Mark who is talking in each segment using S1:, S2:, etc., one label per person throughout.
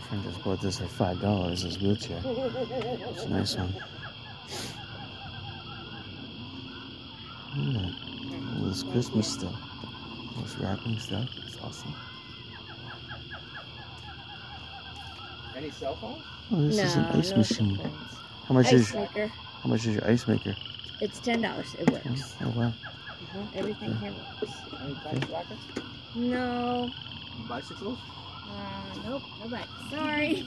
S1: friend just bought this for $5. This wheelchair. It's a nice one. Look at that. All this Christmas stuff. All this wrapping stuff. It's awesome.
S2: Any cell phones?
S1: Oh, this is an ice machine. How much is your ice maker?
S3: It's $10. It works.
S1: Oh wow.
S3: Everything here works.
S2: Any tennis rackets?
S3: No.
S2: Bicycles?
S3: Nope. No bike. Sorry.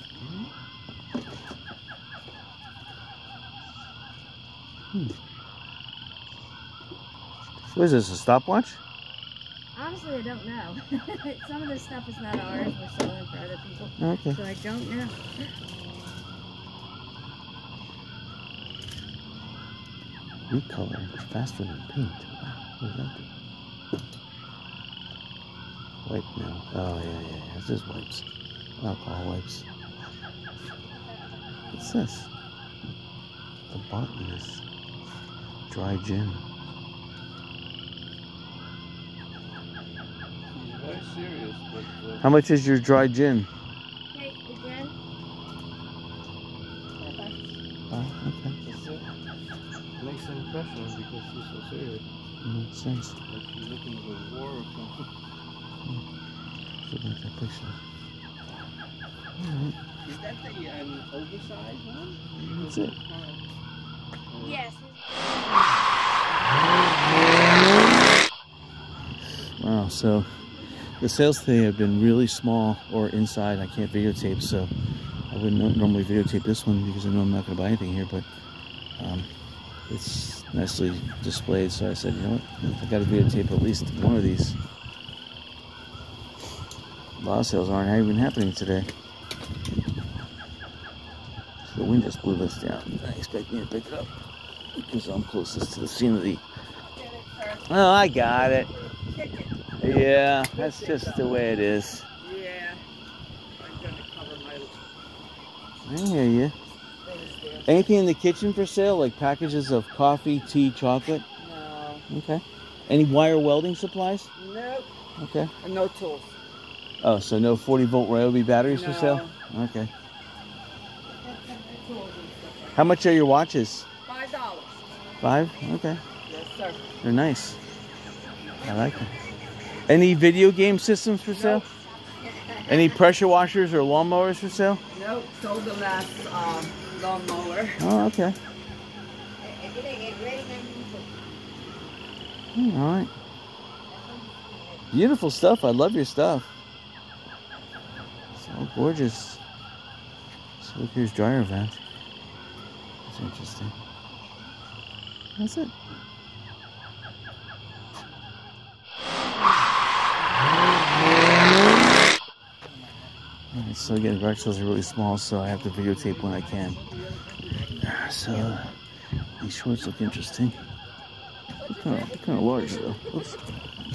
S1: What is this, a stopwatch?
S3: Honestly, I don't know. Some of this stuff is not ours. We're selling for other people.
S1: Okay.
S3: So I don't know.
S1: Recolor faster than paint. Wow, what does that do? Wipe now. Oh, yeah. It's just wipes. Alcohol wipes. What's this? The bottom is dry gin.
S2: He's very serious, but...
S1: How much is your dry gin?
S3: Okay, again.
S1: Oh, okay.
S2: That's it. Makes an impression because he's so serious.
S1: Makes sense.
S2: Like he's looking for war or something.
S1: Should make that picture. Alright.
S2: Is that the oversized one?
S1: That's it.
S3: Yes.
S1: Wow, so the sales today have been really small or inside. I can't videotape, so I wouldn't normally videotape this one because I know I'm not going to buy anything here, but it's nicely displayed, so I said, you know what, I got to videotape at least one of these. A lot of sales aren't even happening today. So the wind just blew this down. I expect me to pick it up because I'm closest to the scene of the... Oh, I got it. Yeah, that's just the way it is.
S2: Yeah. I'm going to cover my...
S1: I hear you. Anything in the kitchen for sale, like packages of coffee, tea, chocolate?
S4: No.
S1: Okay. Any wire welding supplies?
S4: Nope.
S1: Okay.
S4: And no tools.
S1: Oh, so no 40-volt Ryobi batteries for sale? Okay. How much are your watches?
S4: $5.
S1: $5? Okay.
S4: Yes, sir.
S1: They're nice. I like them. Any video game systems for sale?
S4: Nope.
S1: Any pressure washers or lawnmowers for sale?
S4: Nope. Sold the last lawnmower.
S1: Oh, okay. All right. Beautiful stuff. I love your stuff. So gorgeous. So look, here's dryer vent. That's interesting. That's it. Alright, so again, garage sales are really small, so I have to videotape when I can. So these shorts look interesting. They're kind of large though. Oops.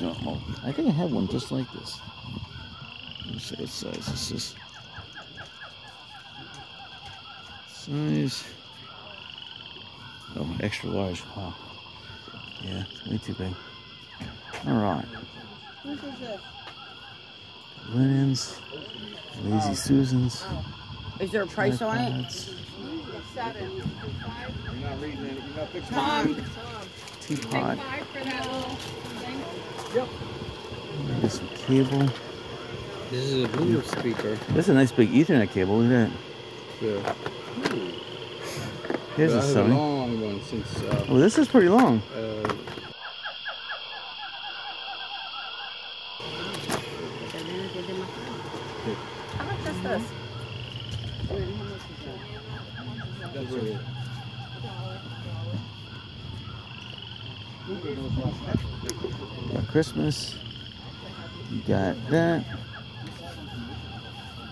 S1: No, I think I have one just like this. Let me see what size this is. Size. Oh, extra large. Wow. Yeah, way too big. Alright.
S4: Whose is this?
S1: Linens. Lazy Susans.
S4: Is there a price on it?
S1: tripods,
S4: $7.
S2: You're not reading it. You're not fixing
S4: Tom.
S2: it.
S1: Teapot.
S4: For that little thing?
S2: Yep.
S1: There's some cable.
S2: This is a Bluetooth speaker.
S1: That's a nice big Ethernet cable. Look at that.
S2: Yeah.
S1: Here's a
S2: I have a
S1: Sony.
S2: long one since...
S1: Oh, this is pretty long.
S4: How much is this?
S2: That's it.
S1: Got Christmas. You got that.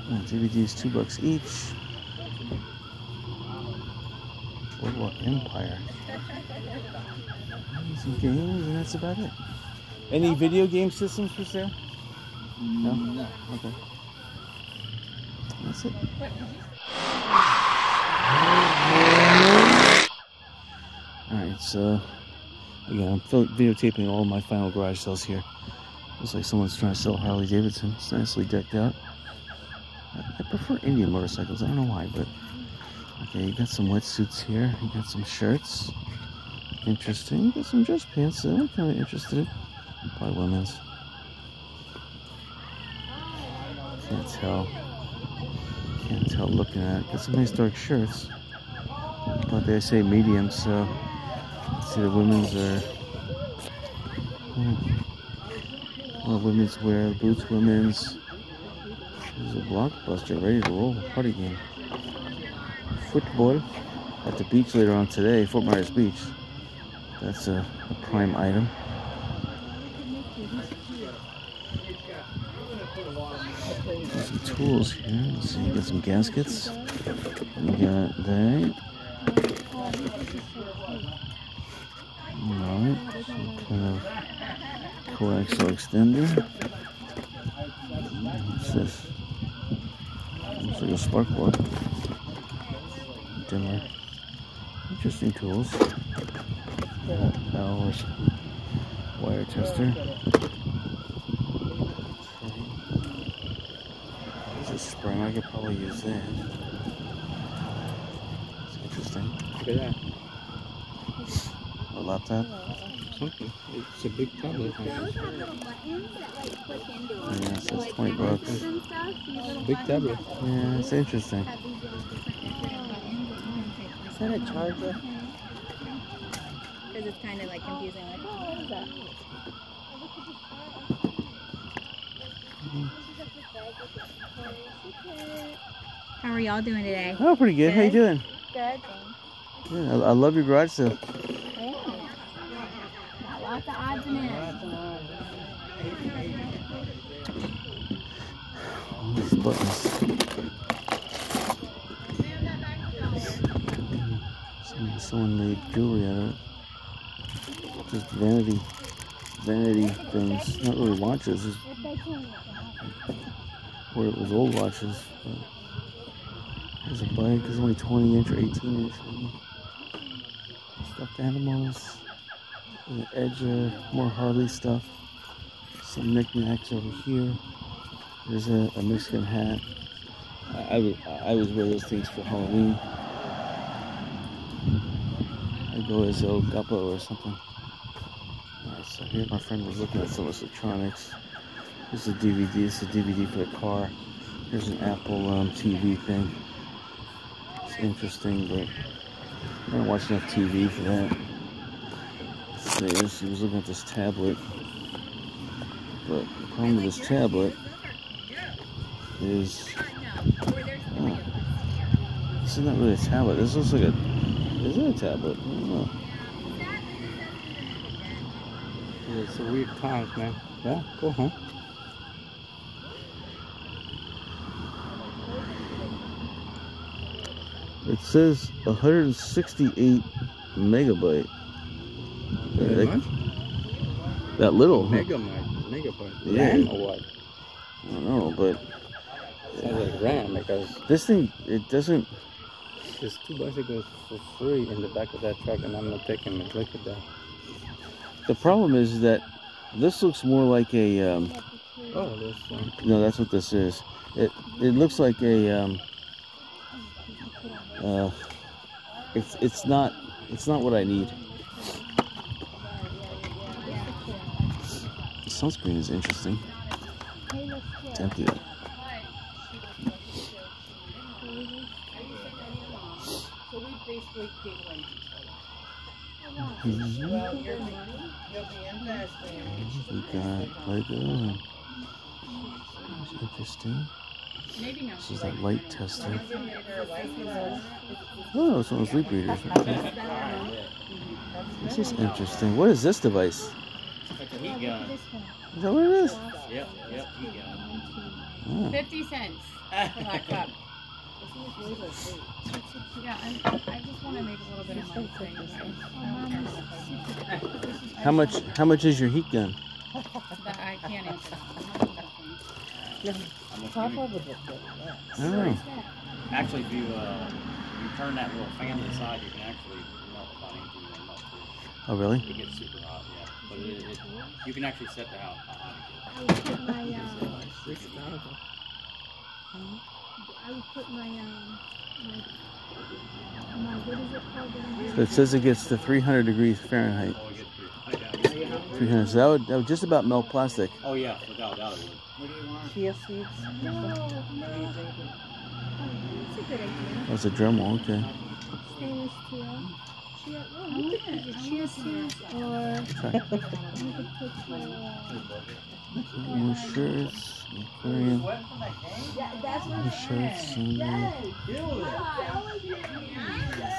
S1: DVDs $2 each. Boardwalk Empire. Some games, and that's about it. Any video game systems for sale? No?
S2: No.
S1: Okay. That's it. Alright, so again, I'm videotaping all my final garage sales here. Looks like someone's trying to sell Harley Davidson. It's nicely decked out. I prefer Indian motorcycles. I don't know why, but okay. You got some wetsuits here. You got some shirts. Interesting. You got some dress pants. I'm kind of interested in. Probably women's. Can't tell. Can't tell looking at it. Got some nice dark shirts. But they say medium, so let's see the women's are. Well, women's wear, boots, women's. There's a blockbuster ready to roll. Party game. Football at the beach later on today, Fort Myers Beach. That's a prime item. There's some tools here. Let's see, you got some gaskets. You got that. Alright, some kind of coaxial extender. What's this? Looks like a spark plug. Dimmer. Interesting tools. Mowers. Wire tester. There's a spring. I could probably use that. It's interesting.
S2: Look at that.
S1: A laptop.
S2: Something. It's a big tablet.
S3: Those have little buttons that like click into them.
S1: Yeah, so it's
S3: Like
S1: 20 bucks.
S3: connectors and stuff, these little
S2: Big
S3: buttons
S2: tablet.
S1: Yeah, it's interesting.
S3: have these little different decorative buttons that you can pick.
S4: Is that a charger?
S3: Because it's kind of like confusing. Like, oh, what is that? How are y'all doing today?
S1: Oh, pretty good. How you doing?
S3: Good.
S1: Yeah, I love your garage sale.
S3: Hey. Got lots of odds and ends.
S1: All these buttons. Someone made jewelry out of it. Just vanity things. Not really watches. Just where it was old watches. But there's a bike. It's only 20-inch or 18-inch. Stuffed animals. An edger. More Harley stuff. Some knickknacks over here. There's a Mexican hat. I would wear those things for Halloween. I go as El Capo or something. Alright, so here my friend was looking at some of the electronics. Here's a DVD. This is a DVD for the car. Here's an Apple TV thing. It's interesting, but I don't watch enough TV for that. So yes, he was looking at this tablet. But the problem with this tablet is this is not really a tablet. This looks like a. Is it a tablet? I don't know.
S2: Yeah, it's a weird times, man. Yeah, go home.
S1: It says 168 megabyte.
S2: That much?
S1: That little.
S2: Megabyte.
S1: Yeah.
S2: RAM or what?
S1: I don't know, but
S2: Sounds like RAM because
S1: this thing, it doesn't.
S2: there's 2 bicycles for free in the back of that truck, and I'm not taking it. Look at that.
S1: The problem is that this looks more like a.
S2: Oh, there's
S1: No, that's what this is. It looks like a. It's not what I need. The sunscreen is interesting. It's empty though.
S4: So we basically gave away.
S1: We got Lego. That's interesting.
S4: Maybe not.
S1: This is that light tester. Oh, it's one of those leaf readers. Okay. This is interesting. What is this device?
S5: It's a heat gun.
S1: Is that what it is?
S5: Yep, heat gun.
S1: Oh.
S4: 50 cents for that cup. Yeah, I just want to make a little bit of money.
S1: How much is your heat gun?
S4: That I can't answer.
S1: Oh.
S5: Actually, if you turn that little fan to the side, you can actually melt about anything you want to melt to.
S1: Oh, really?
S5: It gets super hot, yeah. But you can actually set the how hot it gets.
S3: I would put my what is it called?
S1: So it says it gets to 300 degrees Fahrenheit.
S5: Oh, I get
S1: 300. So that would just about melt plastic.
S5: Oh yeah, without doubt it would.
S2: What do you want?
S6: Chia seeds.
S3: No, no. That's a good idea.
S1: That's a Dremel, okay.
S3: Stainless steel. Chia, oh, you could put your chia seeds or
S1: Sorry.
S3: you could put your
S1: More shirts, aquarium,
S3: that's
S1: more
S3: what
S1: shirts, and
S3: yes.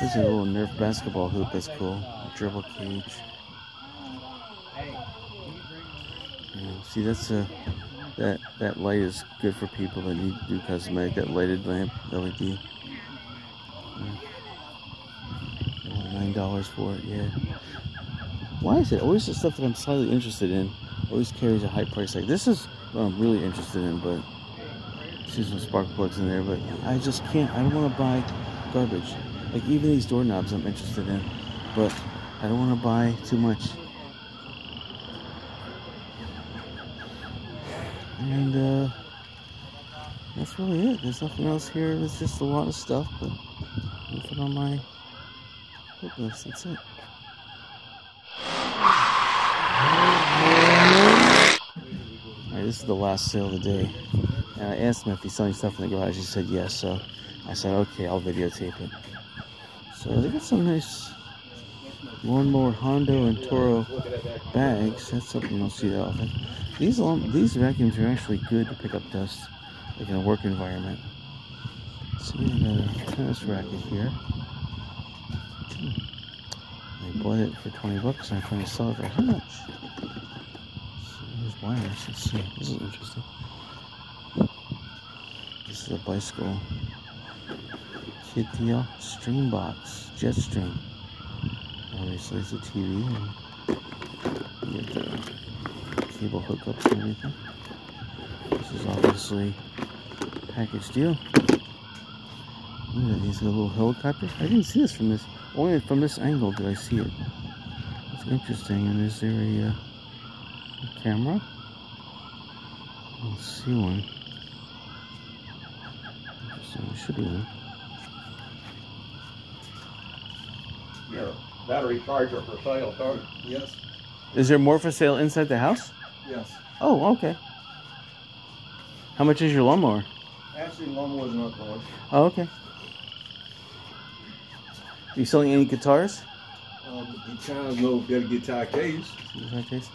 S1: there's a little Nerf basketball hoop. That's cool. A dribble cage. Yeah, see, that's that light is good for people that need to do cosmetic. That lighted lamp, LED. Yeah. $9 for it. Yeah. Why is it always the stuff that I'm slightly interested in always carries a high price? Like this is what I'm really interested in, but see some spark plugs in there. But I just can't. I don't want to buy garbage. Like even these doorknobs, I'm interested in, but I don't want to buy too much. And that's really it. There's nothing else here. There's just a lot of stuff, but nothing on my hit list. That's it. Alright, this is the last sale of the day. And I asked him if he's selling stuff in the garage. He said yes, so I said okay, I'll videotape it. So they got some nice lawnmower Hondo and Toro bags. That's something you don't see that often. These vacuums are actually good to pick up dust, like in a work environment. See, I got a tennis racket here. I bought it for 20 bucks and I'm trying to sell it for how much? So here's wires. Let's see. This is interesting. This is a bicycle kid deal. Stream box. Jet stream. Obviously it's a TV and you get the cable hookups and everything. This is obviously a package deal. Look at these little helicopters. I didn't see this from this. Only from this angle did I see it. It's interesting. And is there a camera? I don't see one. Interesting. There should be one.
S7: Yeah, battery charger for sale, sorry. Yes.
S1: Is there more for sale inside the house?
S7: Yes.
S1: Oh, okay. How much is your lawnmower?
S7: Actually, lawnmower's not going.
S1: Oh, okay. Are you selling any guitars?
S7: Guitars, no, got a guitar case.
S1: Guitar case?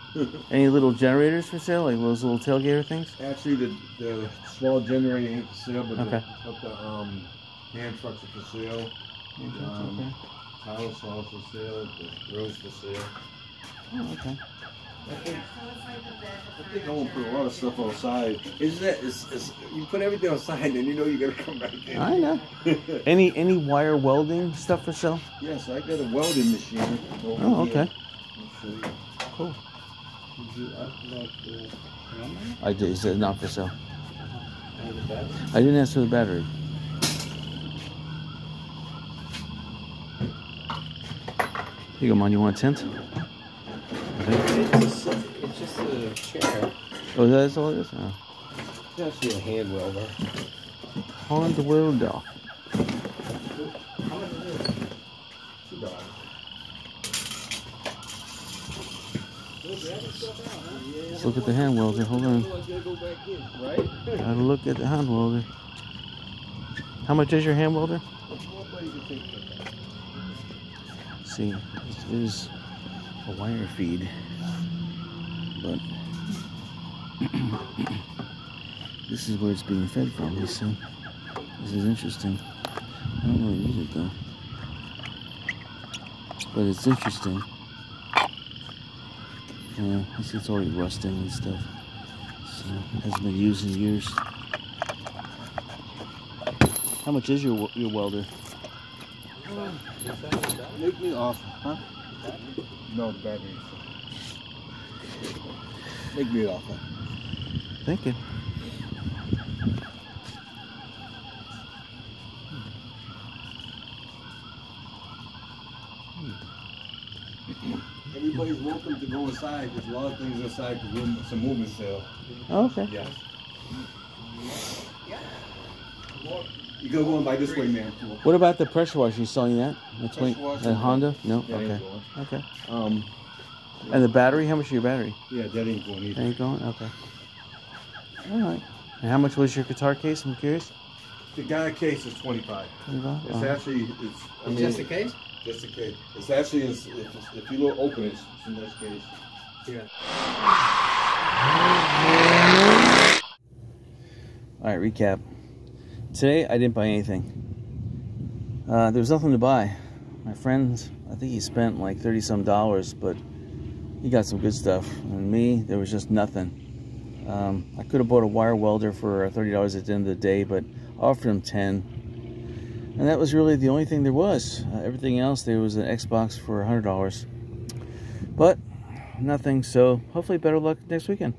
S1: Any little generators for sale, like those little tailgater things?
S7: Actually, the small generator ain't for sale, but
S1: okay.
S7: the hand trucks are for sale.
S1: Okay.
S7: Tile saws for sale. The drills for sale.
S1: Oh, okay.
S7: I think I want to put a lot of stuff outside. You put everything outside, and you know you gotta come back in.
S1: I know. Any wire welding stuff for sale?
S7: Yes, I got a welding machine.
S1: Oh, okay. Cool. I did. He said not for sale. I didn't ask for the battery. Here you go, man. You want a tent?
S2: It's just a chair.
S1: Oh, that's all it is? Oh.
S2: It's actually a hand welder.
S1: Hand welder.
S7: How much is this? $2.
S1: Let's look at the hand welder. Hold on. Gotta look at the hand welder. How much is your hand welder? See, this is a wire feed, but this is where it's being fed from. You see, this is interesting. I don't really use it though, but it's interesting. You see, it's already rusting and stuff, so it hasn't been used in years. How much is your welder?
S7: Make me off, huh? No, battery. Make me off.
S1: Thank you.
S7: Everybody's welcome to go inside. There's a lot of things inside. It's a movement sale.
S1: Oh, okay.
S7: Yes. You go going by this way, man.
S1: What about the pressure washer? You selling that? That's
S7: Pressure washer,
S1: that Honda? No.
S7: Yeah,
S1: Okay.
S7: ain't going.
S1: Okay.
S7: Yeah.
S1: And the battery? How much is your battery?
S7: Yeah, that ain't going either.
S1: Ain't going. Okay. All right. And how much was your guitar case? I'm curious.
S7: The guy case is 25.
S1: 25?
S7: It's actually, I mean,
S2: Just a case?
S7: Just a case. It's actually, if you look open it, it's in this case. Yeah.
S1: All right, recap. Today, I didn't buy anything. There was nothing to buy. My friend, I think he spent like $30-some, but he got some good stuff. And me, there was just nothing. I could have bought a wire welder for $30 at the end of the day, but I offered him $10. And that was really the only thing there was. Everything else, there was an Xbox for $100. But nothing, so hopefully better luck next weekend.